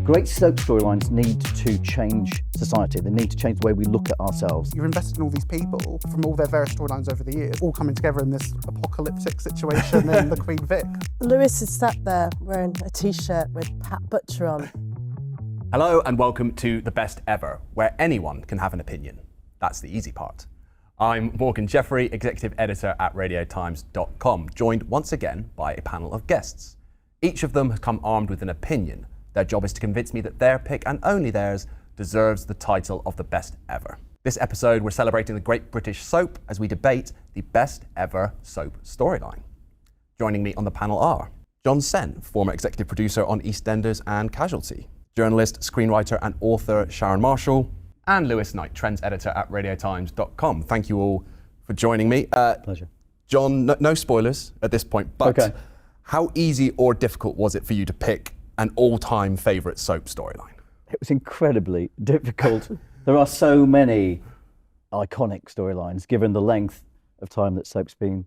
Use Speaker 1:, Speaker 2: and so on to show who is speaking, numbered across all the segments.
Speaker 1: Great soap storylines need to change society. They need to change the way we look at ourselves.
Speaker 2: You're invested in all these people from all their various storylines over the years, all coming together in this apocalyptic situation in the Queen Vic.
Speaker 3: Lewis is sat there wearing a t-shirt with Pat Butcher on.
Speaker 4: Hello and welcome to The Best Ever, where anyone can have an opinion. That's the easy part. I'm Morgan Jeffrey, Executive Editor at RadioTimes.com, joined once again by a panel of guests. Each of them has come armed with an opinion. Their job is to convince me that their pick, and only theirs, deserves the title of the best ever. This episode, we're celebrating the great British soap as we debate the best ever soap storyline. Joining me on the panel are Jon Sen, former executive producer on EastEnders and Casualty, journalist, screenwriter and author Sharon Marshall, and Lewis Knight, trends editor at RadioTimes.com. Thank you all for joining me.
Speaker 1: Pleasure.
Speaker 4: Jon, no spoilers at this point, but
Speaker 1: okay.
Speaker 4: How easy or difficult was it for you to pick an all-time favourite soap storyline?
Speaker 1: It was incredibly difficult. There are so many iconic storylines, given the length of time that soap's been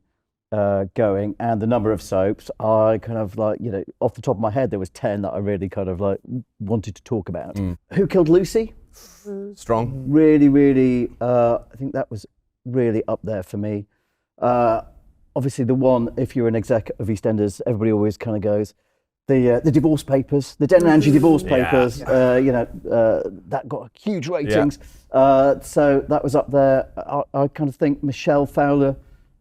Speaker 1: going and the number of soaps. I kind of off the top of my head, there was 10 that I really kind of wanted to talk about. Who Killed Lucy?
Speaker 4: Strong.
Speaker 1: Really, I think that was really up there for me. Obviously the one, if you're an exec of EastEnders, everybody always kind of goes, the divorce papers, the Den and Angie divorce papers, that got huge ratings. So that was up there. I kind of think Michelle Fowler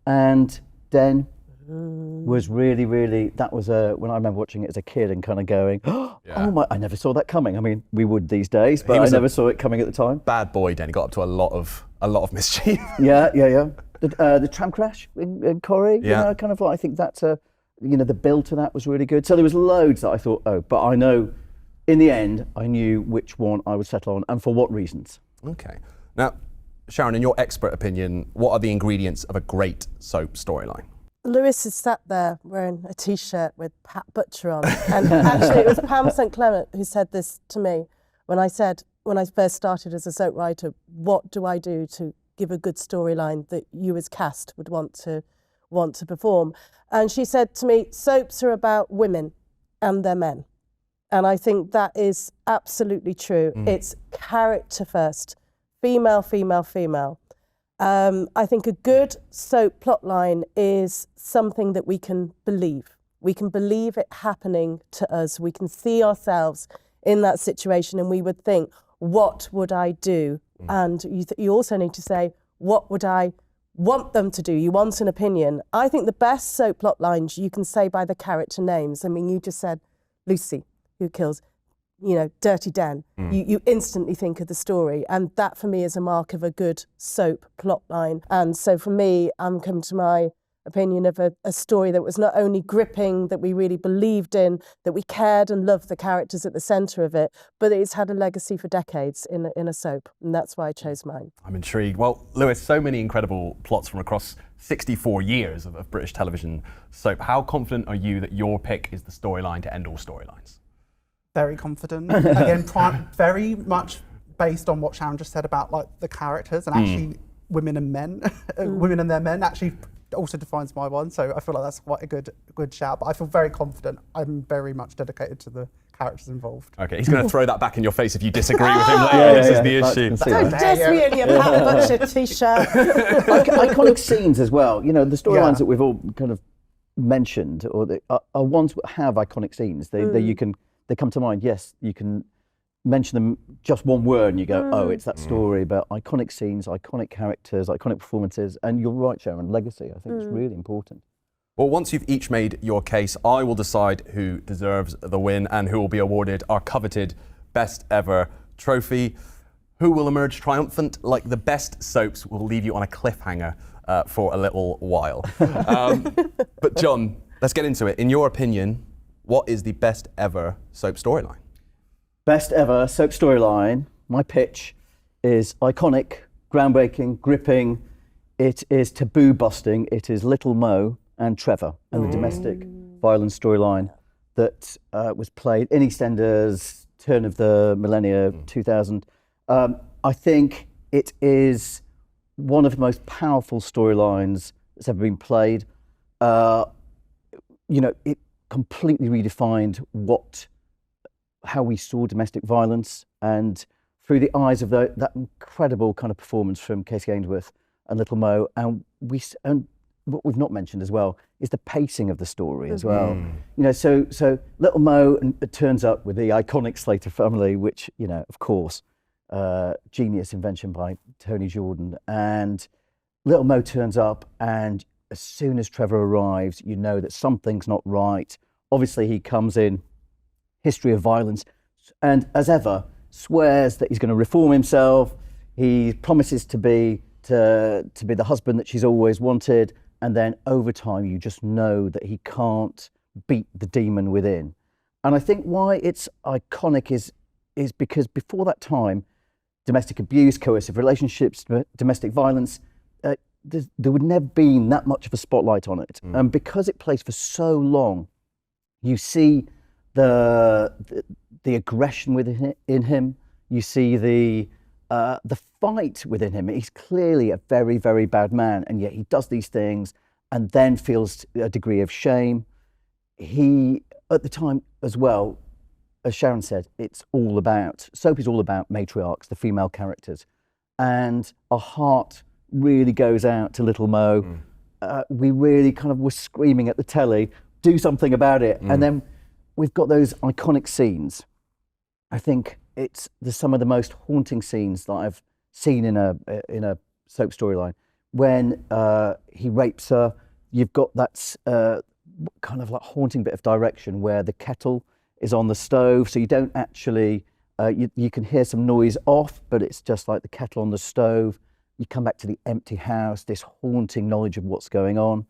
Speaker 1: and Den was really, that was when I remember watching it as a kid and kind of going, oh my, I never saw that coming. I mean, we would these days, but I never saw it coming at the time.
Speaker 4: Bad boy, Den. He got up to a lot of mischief.
Speaker 1: Yeah. The tram crash in Corrie, kind of I think that's the build to that was really good. So there was loads that I thought, but I know in the end, I knew which one I would settle on and for what reasons.
Speaker 4: Okay. Now, Sharon, in your expert opinion, what are the ingredients of a great soap storyline?
Speaker 3: Lewis is sat there wearing a t-shirt with Pat Butcher on. And actually it was Pam St. Clement who said this to me when I first started as a soap writer, what do I do to give a good storyline that you as cast would want to perform? And she said to me, soaps are about women and their men. And I think that is absolutely true. It's character first, female. I think a good soap plotline is something that we can believe. We can believe it happening to us. We can see ourselves in that situation and we would think, what would I do? And you also need to say, what would I want them to do? You want an opinion. I think the best soap plot lines you can say by the character names. I mean, you just said Lucy, who kills, Dirty Den. You instantly think of the story. And that for me is a mark of a good soap plot line. And so for me, I'm coming to my opinion of a story that was not only gripping, that we really believed in, that we cared and loved the characters at the centre of it, but it's had a legacy for decades in a soap, and that's why I chose mine.
Speaker 4: I'm intrigued. Well, Lewis, so many incredible plots from across 64 years of British television soap. How confident are you that your pick is the storyline to end all storylines?
Speaker 2: Very confident. Again, very much based on what Sharon just said about the characters and actually women and men, women and their men actually also defines my one, so I feel like that's quite a good shout. But I feel very confident. I'm very much dedicated to the characters involved.
Speaker 4: Okay, he's going to throw that back in your face if you disagree with him later. This is the issue.
Speaker 3: Don't diss me in your Pat Butcher t-shirt.
Speaker 1: Iconic scenes as well. The storylines that we've all kind of mentioned, or are ones that have iconic scenes. They come to mind. Yes, you can mention them just one word and you go, oh, it's that story. But iconic scenes, iconic characters, iconic performances, and you're right, Sharon, legacy, I think is really important.
Speaker 4: Well, once you've each made your case, I will decide who deserves the win and who will be awarded our coveted best ever trophy. Who will emerge triumphant? Like the best soaps will leave you on a cliffhanger for a little while. But Jon, let's get into it. In your opinion, what is the best ever soap storyline?
Speaker 1: Best ever soap storyline, my pitch is iconic, groundbreaking, gripping. It is taboo busting. It is Little Mo and Trevor and the domestic violence storyline that was played in EastEnders, turn of the millennia, 2000. I think it is one of the most powerful storylines that's ever been played. It completely redefined what how we saw domestic violence, and through the eyes of that incredible kind of performance from Casey Ainsworth and Little Mo, and what we've not mentioned as well is the pacing of the story as well. You know, so Little Mo turns up with the iconic Slater family, which, you know, of course, genius invention by Tony Jordan. And Little Mo turns up, and as soon as Trevor arrives, you know that something's not right. Obviously, he comes in, history of violence, and as ever, swears that he's going to reform himself. He promises to be the husband that she's always wanted. And then over time, you just know that he can't beat the demon within. And I think why it's iconic is because before that time, domestic abuse, coercive relationships, domestic violence, there would never been that much of a spotlight on it. And because it plays for so long, you see the aggression in him. You see the fight within him. He's clearly a very, very bad man, and yet he does these things and then feels a degree of shame. He, at the time as well, as Sharon said, soap is all about matriarchs, the female characters, and our heart really goes out to Little Mo. We really kind of were screaming at the telly, do something about it. And then we've got those iconic scenes. I think there's some of the most haunting scenes that I've seen in a soap storyline. When he rapes her, you've got that kind of like haunting bit of direction where the kettle is on the stove, so you don't actually, you can hear some noise off, but it's just like the kettle on the stove. You come back to the empty house, this haunting knowledge of what's going on.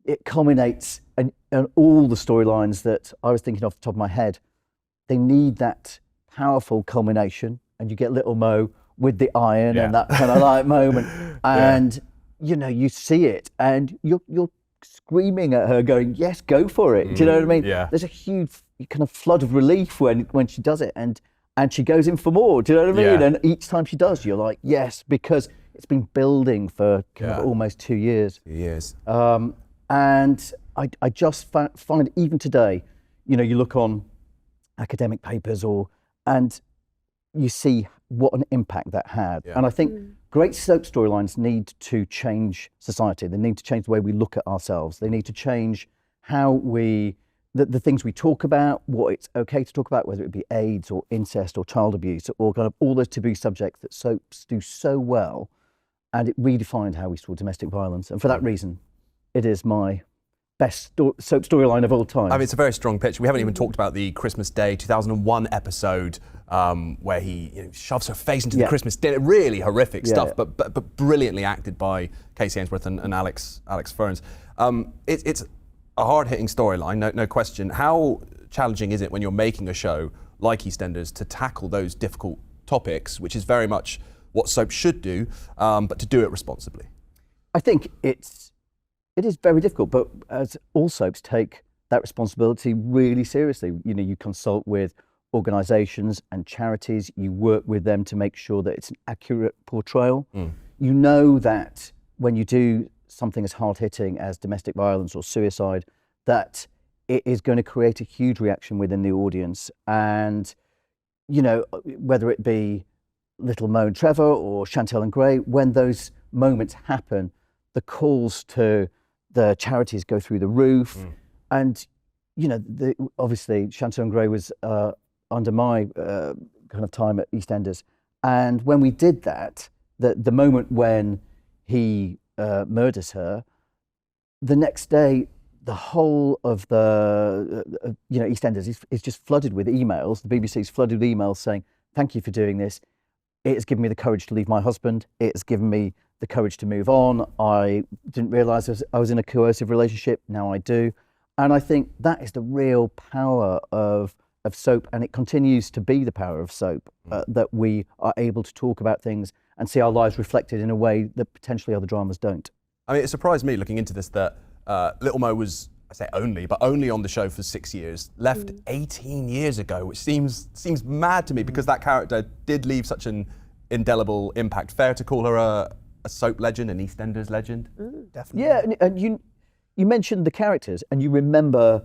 Speaker 1: It culminates, and all the storylines that I was thinking off the top of my head, they need that powerful culmination, and you get Little Mo with the iron and that kind of like moment, and you know, you see it, and you're screaming at her, going, "Yes, go for it!" Do you know what I mean?
Speaker 4: Yeah.
Speaker 1: There's a huge kind of flood of relief when she does it, and she goes in for more. Do you know what I mean?
Speaker 4: Yeah.
Speaker 1: And each time she does, you're like, "Yes," because it's been building for kind of almost 2 years. And I just find even today, you know, you look on academic papers and you see what an impact that had. And I think great soap storylines need to change society. They need to change the way we look at ourselves. They need to change how the things we talk about, what it's okay to talk about, whether it be AIDS or incest or child abuse or kind of all those taboo subjects that soaps do so well. And it redefined how we saw domestic violence. And for that reason, it is my best soap storyline of all time.
Speaker 4: I mean, it's a very strong pitch. We haven't even talked about the Christmas Day 2001 episode where he shoves her face into the Christmas dinner. Really horrific stuff, but brilliantly acted by Casey Ainsworth and Alex Ferns. It's a hard-hitting storyline, no question. How challenging is it when you're making a show like EastEnders to tackle those difficult topics, which is very much what soap should do, but to do it responsibly?
Speaker 1: I think it is very difficult, but as all soaps take that responsibility really seriously. You know, you consult with organisations and charities, you work with them to make sure that it's an accurate portrayal. You know that when you do something as hard-hitting as domestic violence or suicide, that it is going to create a huge reaction within the audience. And, you know, whether it be Little Mo and Trevor or Chantel and Grey, when those moments happen, the calls to the charities go through the roof. And, you know, obviously Chantel and Grey was under my kind of time at EastEnders. And when we did that, the moment when he murders her, the next day, the whole of the, EastEnders is just flooded with emails. The BBC's flooded with emails saying, "Thank you for doing this. It has given me the courage to leave my husband. It has given me the courage to move on. I didn't realise I was in a coercive relationship. Now I do." And I think that is the real power of soap, and it continues to be the power of soap, that we are able to talk about things and see our lives reflected in a way that potentially other dramas don't.
Speaker 4: I mean, it surprised me looking into this that Little Mo was, I say only on the show for 6 years, left 18 years ago, which seems mad to me because that character did leave such an indelible impact. Fair to call her a soap legend, an EastEnders legend?
Speaker 2: Definitely.
Speaker 1: Yeah, and you mentioned the characters, and you remember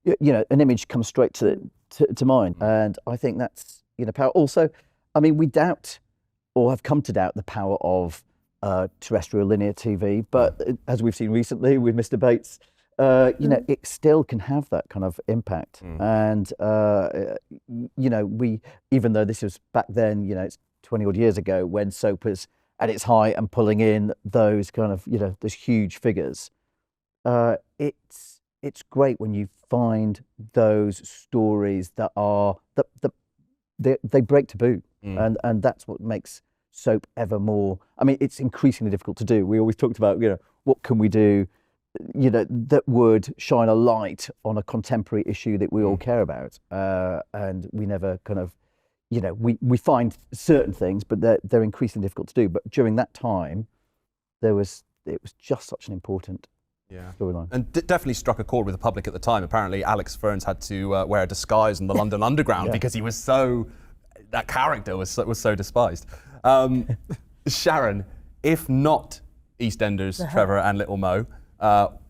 Speaker 1: an image comes straight to mind. And I think that's, power. Also, I mean, we doubt or have come to doubt the power of terrestrial linear TV, but as we've seen recently with Mr. Bates, it still can have that kind of impact. And, we, even though this was back then, it's 20 odd years ago when soap was at its height and pulling in those kind of, those huge figures, it's great when you find those stories that are, they break taboo. And that's what makes soap ever more, I mean, it's increasingly difficult to do. We always talked about, what can we do, that would shine a light on a contemporary issue that we all care about. And we never kind of, we find certain things, but they're increasingly difficult to do. But during that time, it was just such an important storyline.
Speaker 4: And definitely struck a chord with the public at the time. Apparently, Alex Ferns had to wear a disguise in the London Underground because he was that character was so despised. Sharon, if not EastEnders, Trevor and Little Mo,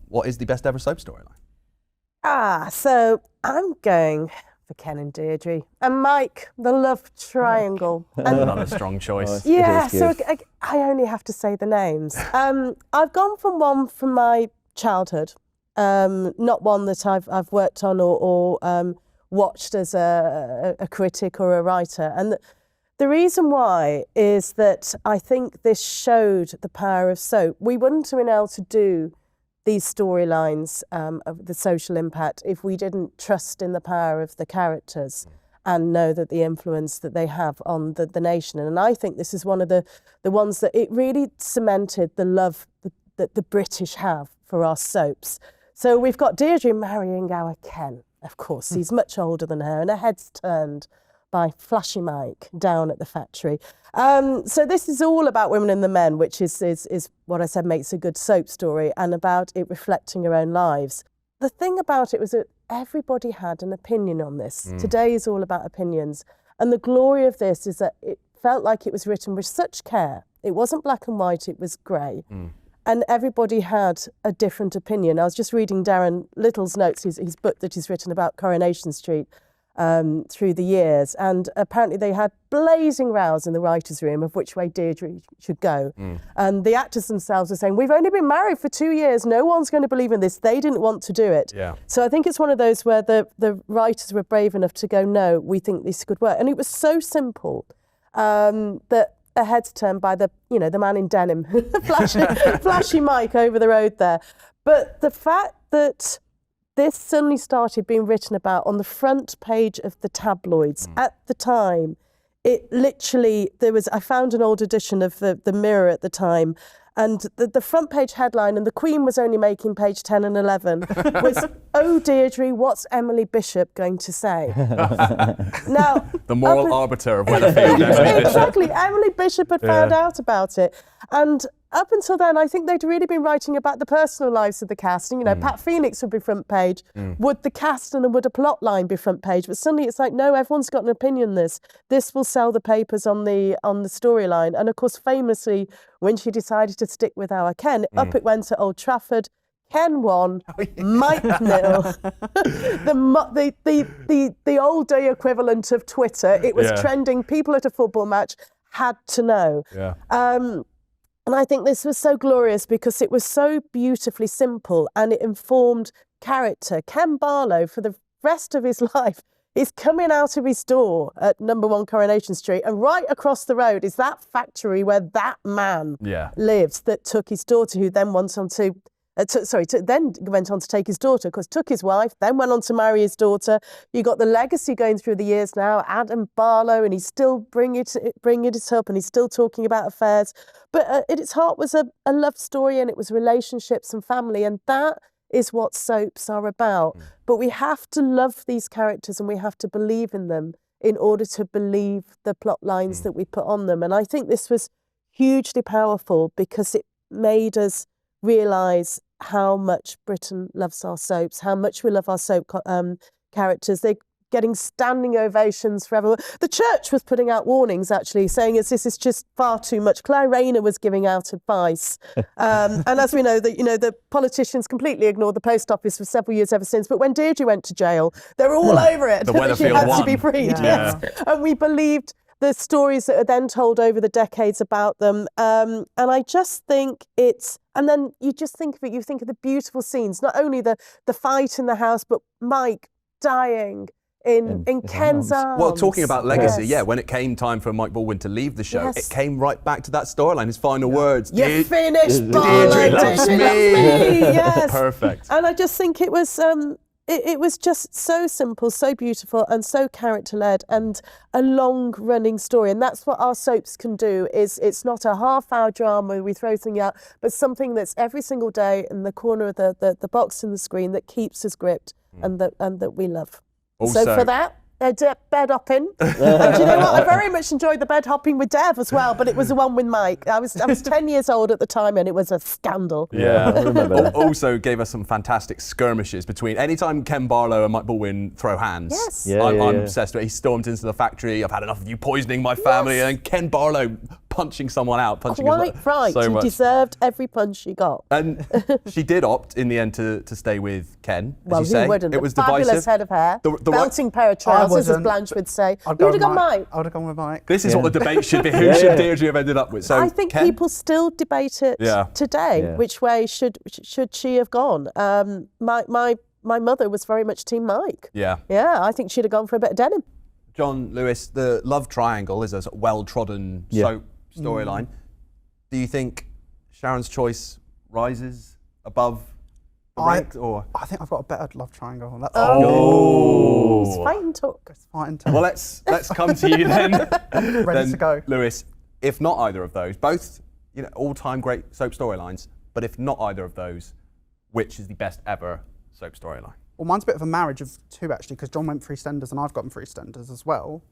Speaker 4: what is the best ever soap storyline?
Speaker 3: So I'm going for Ken and Deirdre and Mike, the love triangle.
Speaker 4: Another strong choice.
Speaker 3: So I only have to say the names. I've gone from one from my childhood, not one that I've worked on or watched as a critic or a writer. And the reason why is that I think this showed the power of soap. We wouldn't have been able to do these storylines of the social impact if we didn't trust in the power of the characters and know that the influence that they have on the nation. And I think this is one of the ones that it really cemented the love that the British have for our soaps. So we've got Deirdre marrying our Ken. Of course, he's much older than her and her head's turned by Flashy Mike down at the factory. So this is all about women and the men, which is what I said makes a good soap story, and about it reflecting her own lives. The thing about it was that everybody had an opinion on this. Today is all about opinions. And the glory of this is that it felt like it was written with such care. It wasn't black and white, it was grey. And everybody had a different opinion. I was just reading Darren Little's notes, his book that he's written about Coronation Street through the years. And apparently they had blazing rows in the writer's room of which way Deirdre should go. And the actors themselves were saying, we've only been married for 2 years. No one's going to believe in this. They didn't want to do it. So I think it's one of those where the writers were brave enough to go, no, we think this could work. And it was so simple that a head's turned by the man in denim, flashy Mike over the road there. But the fact that this suddenly started being written about on the front page of the tabloids at the time, it literally, I found an old edition of the Mirror at the time, and the front page headline, and the Queen was only making page 10 and 11, was, "Oh, Deirdre, what's Emily Bishop going to say?" Now,
Speaker 4: the moral arbiter of Weatherfield.
Speaker 3: Exactly. Emily Bishop had found out about it. And up until then, I think they'd really been writing about the personal lives of the cast. And, Pat Phoenix would be front page. Would the cast and would a plot line be front page? But suddenly it's like, no, everyone's got an opinion on this. This will sell the papers on the storyline. And of course, famously, when she decided to stick with our Ken, up it went to Old Trafford. Ken won, Mike nil. The old day equivalent of Twitter. It was trending. People at a football match had to know. And I think this was so glorious because it was so beautifully simple and it informed character. Ken Barlow, for the rest of his life, is coming out of his door at number 1 Coronation Street, and right across the road is that factory where that man lives that took his daughter, who then went on to then went on to take his daughter, of course, took his wife, then went on to marry his daughter. You got the legacy going through the years now, Adam Barlow, and he's still bringing it up, and he's still talking about affairs. But at its heart was a love story, and it was relationships and family, and that is what soaps are about. But we have to love these characters, and we have to believe in them in order to believe the plot lines that we put on them. And I think this was hugely powerful because it made us realise how much Britain loves our soaps, how much we love our soap characters. getting standing ovations for everyone. The church was putting out warnings, actually, saying this is just far too much. Claire Rayner was giving out advice. And as we know, the politicians completely ignored the post office for several years ever since. But when Deirdre went to jail, they were all over it.
Speaker 4: The
Speaker 3: She
Speaker 4: Weatherfield
Speaker 3: had to
Speaker 4: one.
Speaker 3: be freed.
Speaker 2: Yeah.
Speaker 3: Yes. And we believed the stories that are then told over the decades about them. And I just think and then you just think of it, you think of the beautiful scenes, not only the fight in the house, but Mike dying in Ken's arms.
Speaker 4: Well, talking about legacy,
Speaker 3: Yes.
Speaker 4: when it came time for Mike Baldwin to leave the show,
Speaker 3: Yes.
Speaker 4: it came right back to that storyline, his final words.
Speaker 3: You finished,
Speaker 4: Deirdre
Speaker 3: Barlow,
Speaker 4: loves
Speaker 3: Deirdre
Speaker 4: me.
Speaker 3: Yes.
Speaker 4: Perfect.
Speaker 3: And I just think it was it was just so simple, so beautiful, and so character-led, and a long-running story. And that's what our soaps can do. It's not a half-hour drama we throw something out, but something that's every single day in the corner of the box in the screen that keeps us gripped and that we love.
Speaker 4: Also-
Speaker 3: So for that, bed hopping. And do you know what? I very much enjoyed the bed hopping with Dev as well, but it was the one with Mike. I was 10 years old at the time, and it was a scandal.
Speaker 4: Yeah,
Speaker 1: I remember that.
Speaker 4: Also gave us some fantastic skirmishes between anytime Ken Barlow and Mike Baldwin throw hands.
Speaker 3: Yes.
Speaker 1: Yeah,
Speaker 4: I'm
Speaker 1: yeah.
Speaker 4: obsessed with it. He stormed into the factory. I've had enough of you poisoning my family.
Speaker 3: Yes.
Speaker 4: And then Ken Barlow punching someone out, punching
Speaker 3: Quite
Speaker 4: his
Speaker 3: right.
Speaker 4: so
Speaker 3: He
Speaker 4: much.
Speaker 3: deserved every punch she got.
Speaker 4: And she did opt in the end to stay with Ken. As
Speaker 3: Well,
Speaker 4: you
Speaker 3: who
Speaker 4: say.
Speaker 3: wouldn't?
Speaker 4: It
Speaker 3: A
Speaker 4: was
Speaker 3: fabulous
Speaker 4: divisive.
Speaker 3: head of hair,
Speaker 4: The right-
Speaker 3: belting pair of trousers, as
Speaker 2: wouldn't.
Speaker 3: Blanche would say.
Speaker 2: I'd
Speaker 3: You would have gone Mike.
Speaker 2: I would have gone with Mike.
Speaker 4: This is
Speaker 1: Yeah.
Speaker 4: what the debate should be. Who
Speaker 1: Yeah,
Speaker 4: should
Speaker 1: yeah.
Speaker 4: Deirdre have ended up with? So
Speaker 3: I think
Speaker 4: Ken?
Speaker 3: people still debate it
Speaker 4: Yeah.
Speaker 3: today.
Speaker 1: Yeah.
Speaker 3: Which way should she have gone? My mother was very much Team Mike.
Speaker 4: Yeah.
Speaker 3: Yeah, I think she'd have gone for a bit of denim.
Speaker 4: John Lewis, the love triangle is a sort of well-trodden
Speaker 1: Yeah.
Speaker 4: soap storyline. Do you think Sharon's choice rises above the ranks, or?
Speaker 2: I think I've got a better love triangle. That's
Speaker 4: Oh.
Speaker 3: It's fighting talk.
Speaker 2: It's fighting time.
Speaker 4: Well, let's come to you then.
Speaker 2: Ready to go.
Speaker 4: Lewis. If not either of those, both all-time great soap storylines, but if not either of those, which is the best ever soap storyline?
Speaker 2: Well, mine's a bit of a marriage of two, actually, because John went for EastEnders and I've gotten for EastEnders as well.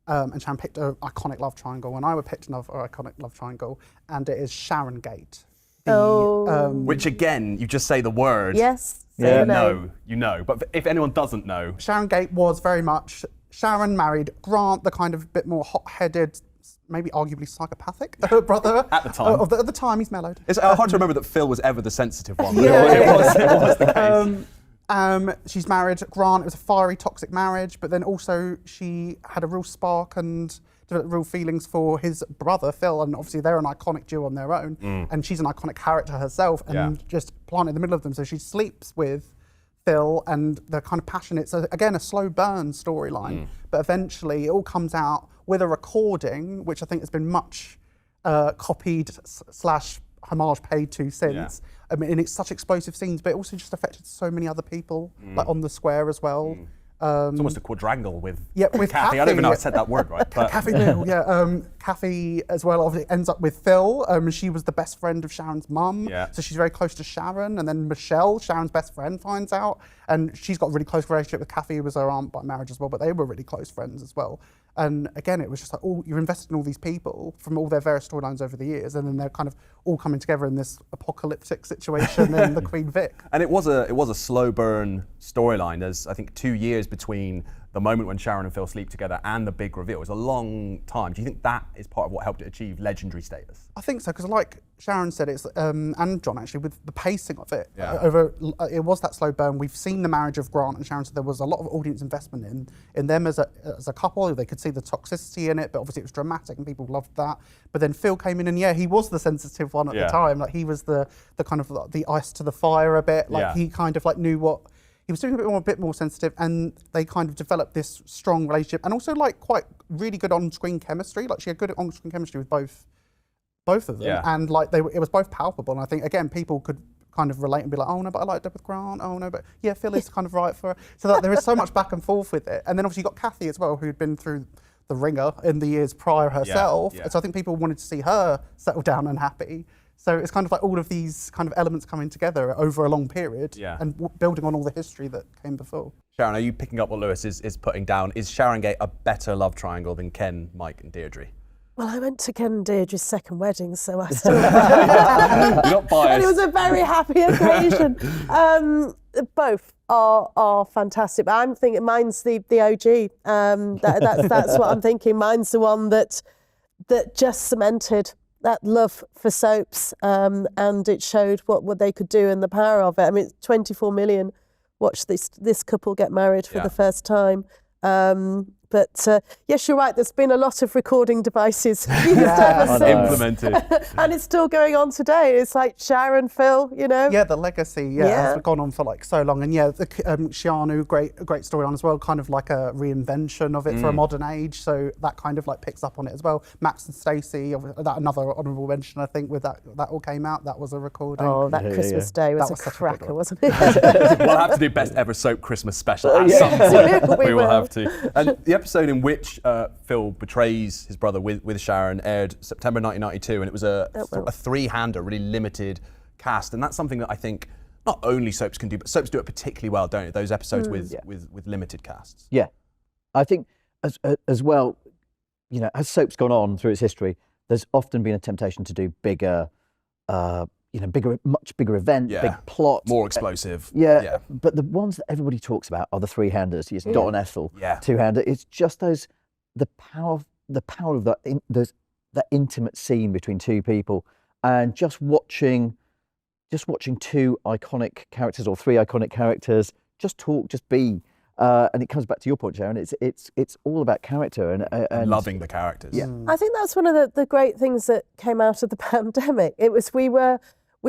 Speaker 2: And Sharon picked an iconic love triangle, and I would pick another iconic love triangle, and it is Sharon Gate.
Speaker 4: Which again, you just say the word.
Speaker 3: Yes.
Speaker 1: Yeah.
Speaker 3: say
Speaker 4: You
Speaker 3: the
Speaker 4: know,
Speaker 3: name.
Speaker 4: you know. But if anyone doesn't know,
Speaker 2: Sharon Gate was very much, Sharon married Grant, the kind of bit more hot-headed, maybe arguably psychopathic brother.
Speaker 4: At the time.
Speaker 2: At the time, he's mellowed.
Speaker 4: it's hard to remember that Phil was ever the sensitive one.
Speaker 2: Yeah.
Speaker 4: It was the case.
Speaker 2: She's married Grant. It was a fiery, toxic marriage, but then also she had a real spark and developed real feelings for his brother Phil, and obviously they're an iconic duo on their own, and she's an iconic character herself, and just planted in the middle of them. So she sleeps with Phil, and they're kind of passionate. So again, a slow burn storyline, but eventually it all comes out with a recording, which I think has been much copied / homage paid to since. I mean, and it's such explosive scenes, but it also just affected so many other people, like on the square as well.
Speaker 4: It's almost a quadrangle with,
Speaker 2: with
Speaker 4: Kathy. I don't even know if I
Speaker 2: Kathy.
Speaker 4: said that word right. But
Speaker 2: Kathy Neal, yeah. Kathy as well obviously ends up with Phil. She was the best friend of Sharon's mum.
Speaker 4: Yeah.
Speaker 2: So she's very close to Sharon. And then Michelle, Sharon's best friend, finds out. And she's got a really close relationship with Kathy, who was her aunt by marriage as well, but they were really close friends as well. And again, it was just like, you're invested in all these people from all their various storylines over the years, and then they're kind of all coming together in this apocalyptic situation in the Queen Vic.
Speaker 4: And it was a slow burn storyline. There's, I think, 2 years between the moment when Sharon and Phil sleep together and the big reveal. It was a long time. Do you think that is part of what helped it achieve legendary status?
Speaker 2: I think so, because like Sharon said, it's and John actually, with the pacing of it,
Speaker 4: Yeah.
Speaker 2: it was that slow burn. We've seen the marriage of Grant and Sharon, so there was a lot of audience investment in them as a couple. They could see the toxicity in it, but obviously it was dramatic and people loved that. But then Phil came in, and yeah, he was the sensitive one at the time. Like he was the kind of like the ice to the fire a bit. Like he kind of like knew what he was doing, a bit more sensitive, and they kind of developed this strong relationship, and also like quite really good on-screen chemistry. Like she had good on-screen chemistry with both of them, and like it was both palpable. And I think again, people could kind of relate and be like, oh no, but I liked it with Grant. Oh no, but yeah, Phil is kind of right for her. So that there is so much back and forth with it. And then obviously you got Kathy as well, who'd been through the ringer in the years prior herself. So I think people wanted to see her settle down and happy. So it's kind of like all of these kind of elements coming together over a long period and building on all the history that came before.
Speaker 4: Sharon, are you picking up what Lewis is putting down? Is Sharon Gate a better love triangle than Ken, Mike, and Deirdre?
Speaker 3: Well, I went to Ken and Deirdre's second wedding, so I still...
Speaker 4: You're not biased.
Speaker 3: And it was a very happy occasion. Both are fantastic. But I'm thinking mine's the OG. That's what I'm thinking. Mine's the one that just cemented that love for soaps, and it showed what they could do and the power of it. I mean, 24 million watched this couple get married for the first time. But yes, you're right. There's been a lot of recording devices used ever since.
Speaker 4: Implemented.
Speaker 3: And it's still going on today. It's like Sharon, Phil, you know.
Speaker 2: Yeah, the legacy has gone on for like so long, and the Shianu, great storyline as well. Kind of like a reinvention of it for a modern age. So that kind of like picks up on it as well. Max and Stacey, that another honourable mention, I think, with that all came out. That was a recording.
Speaker 3: Oh, that Christmas day was
Speaker 2: That was
Speaker 3: a
Speaker 2: such a good
Speaker 3: cracker,
Speaker 2: one.
Speaker 3: wasn't it?
Speaker 4: We'll have to do best ever soap Christmas special at some point.
Speaker 3: We
Speaker 4: We will
Speaker 3: will.
Speaker 4: have to. And the episode in which Phil betrays his brother with Sharon aired September 1992, and it was a three-hander, really limited cast, and that's something that I think not only soaps can do, but soaps do it particularly well, don't it? Those episodes with limited casts.
Speaker 1: Yeah, I think as well, you know, as soap's gone on through its history, there's often been a temptation to do bigger, much bigger event, big plot,
Speaker 4: more explosive.
Speaker 1: Yeah, but the ones that everybody talks about are the three-handers. It's Dot and Ethel, two-hander. It's just the power of that intimate scene between two people, and just watching two iconic characters or three iconic characters just talk, just be. And it comes back to your point, Sharon. It's all about character and
Speaker 4: loving the characters.
Speaker 1: Yeah,
Speaker 3: I think that's one of the great things that came out of the pandemic. It was we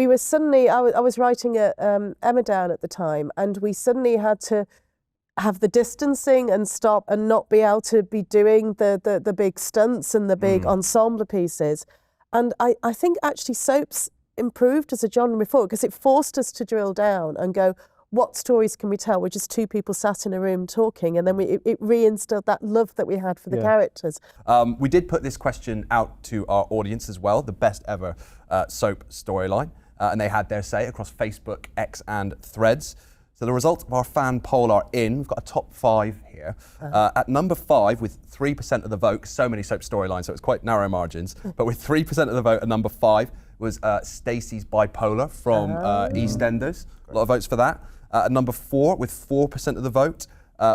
Speaker 3: were suddenly. I was writing at Emmerdale at the time, and we suddenly had to have the distancing and stop and not be able to be doing the big stunts and the big ensemble pieces. And I think actually soaps improved as a genre before because it forced us to drill down and go, what stories can we tell? We're just two people sat in a room talking, and then it reinstilled that love that we had for the characters.
Speaker 4: We did put this question out to our audience as well, the best ever soap storyline, and they had their say across Facebook, X and Threads. So the results of our fan poll are in. We've got a top 5 here. At number 5, with 3% of the vote, so many soap storylines, so it's quite narrow margins, but with 3% of the vote at number 5 was Stacey's Bipolar from EastEnders. A lot of votes for that. At number 4, with 4% of the vote,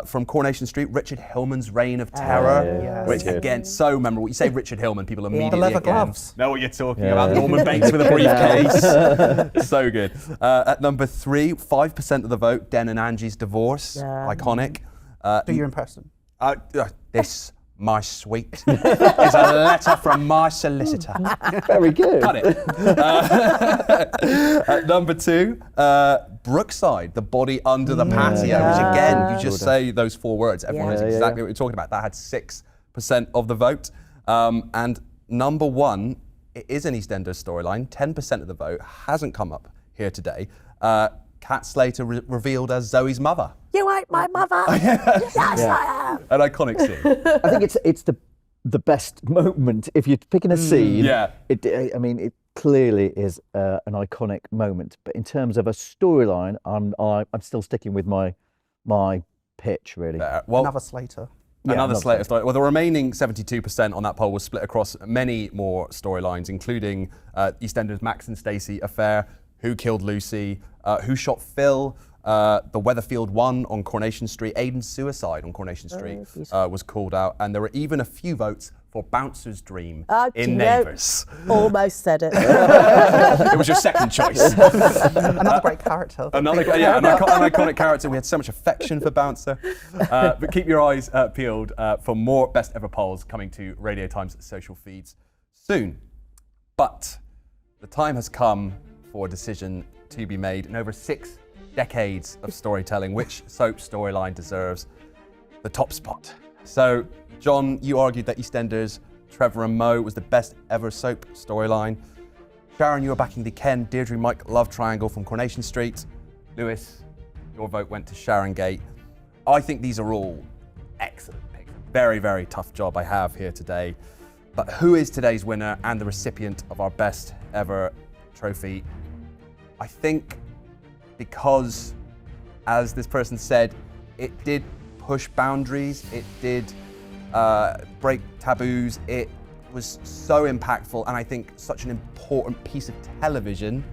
Speaker 4: from Coronation Street, Richard Hillman's Reign of Terror, which again, so memorable. You say Richard Hillman, people immediately
Speaker 2: The leather gloves.
Speaker 4: know what you're talking about. Norman Bates with a briefcase. So good. At number 3, 5% of the vote, Den and Angie's divorce, iconic.
Speaker 2: Do your impression.
Speaker 4: This, my sweet, is a letter from my solicitor.
Speaker 1: very good.
Speaker 4: Cut it. At number 2, Brookside, the body under the patio, which again, you just say those 4 words. Everyone knows exactly what you're talking about. That had 6% of the vote. And number 1, it is an EastEnders storyline. 10% of the vote hasn't come up here today. Kat Slater revealed as Zoe's mother.
Speaker 3: You ain't my mother. Yes, I am.
Speaker 4: An iconic scene.
Speaker 1: I think it's the best moment if you're picking a scene. It clearly is an iconic moment. But in terms of a storyline, I'm still sticking with my pitch really.
Speaker 4: Well,
Speaker 2: Another Slater.
Speaker 4: Another Slater story. Well, the remaining 72% on that poll was split across many more storylines, including EastEnders' Max and Stacey affair, Who Killed Lucy, Who Shot Phil, the Weatherfield one on Coronation Street, Aiden's suicide on Coronation Street was called out, and there were even a few votes for Bouncer's Dream in Neighbours.
Speaker 3: Almost said it.
Speaker 4: It was your second choice.
Speaker 2: Another great character.
Speaker 4: An iconic character. We had so much affection for Bouncer. But keep your eyes peeled for more best ever polls coming to Radio Times social feeds soon. But the time has come for a decision to be made. In over 6 decades of storytelling, which soap storyline deserves the top spot? So, Jon, you argued that EastEnders, Trevor and Mo was the best ever soap storyline. Sharon, you were backing the Ken, Deirdre, Mike love triangle from Coronation Street. Lewis, your vote went to Sharon Gate. I think these are all excellent picks. Very, very tough job I have here today. But who is today's winner and the recipient of our best ever trophy? I think because, as this person said, it did push boundaries, it did break taboos, it was so impactful, and I think such an important piece of television.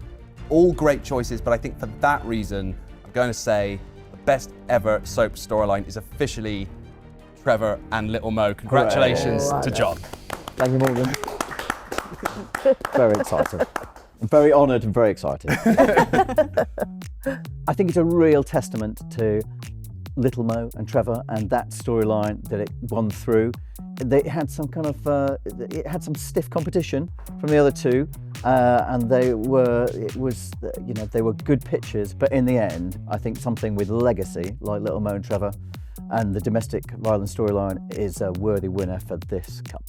Speaker 4: All great choices, but I think for that reason, I'm going to say the best ever soap storyline is officially Trevor and Little Mo. Congratulations to Jon.
Speaker 1: Thank you, Morgan. Very excited. I'm very honoured and very excited. I think it's a real testament to Little Mo and Trevor and that storyline that it won through. They had some kind of, it had some stiff competition from the other two, and they were good pitches, but in the end, I think something with legacy, like Little Mo and Trevor, and the domestic violence storyline is a worthy winner for this cup.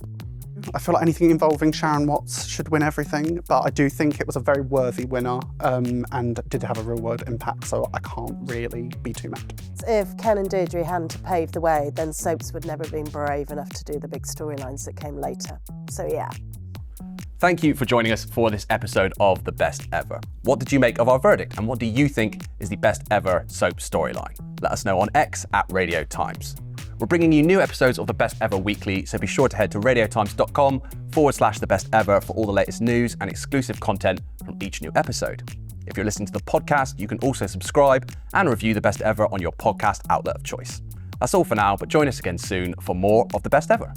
Speaker 2: I feel like anything involving Sharon Watts should win everything, but I do think it was a very worthy winner and did have a real world impact, so I can't really be too mad.
Speaker 3: If Ken and Deirdre hadn't to pave the way, then soaps would never have been brave enough to do the big storylines that came later. So yeah.
Speaker 4: Thank you for joining us for this episode of The Best Ever. What did you make of our verdict, and what do you think is the best ever soap storyline? Let us know on X at Radio Times. We're bringing you new episodes of The Best Ever weekly, so be sure to head to radiotimes.com/The Best Ever for all the latest news and exclusive content from each new episode. If you're listening to the podcast, you can also subscribe and review The Best Ever on your podcast outlet of choice. That's all for now, but join us again soon for more of The Best Ever.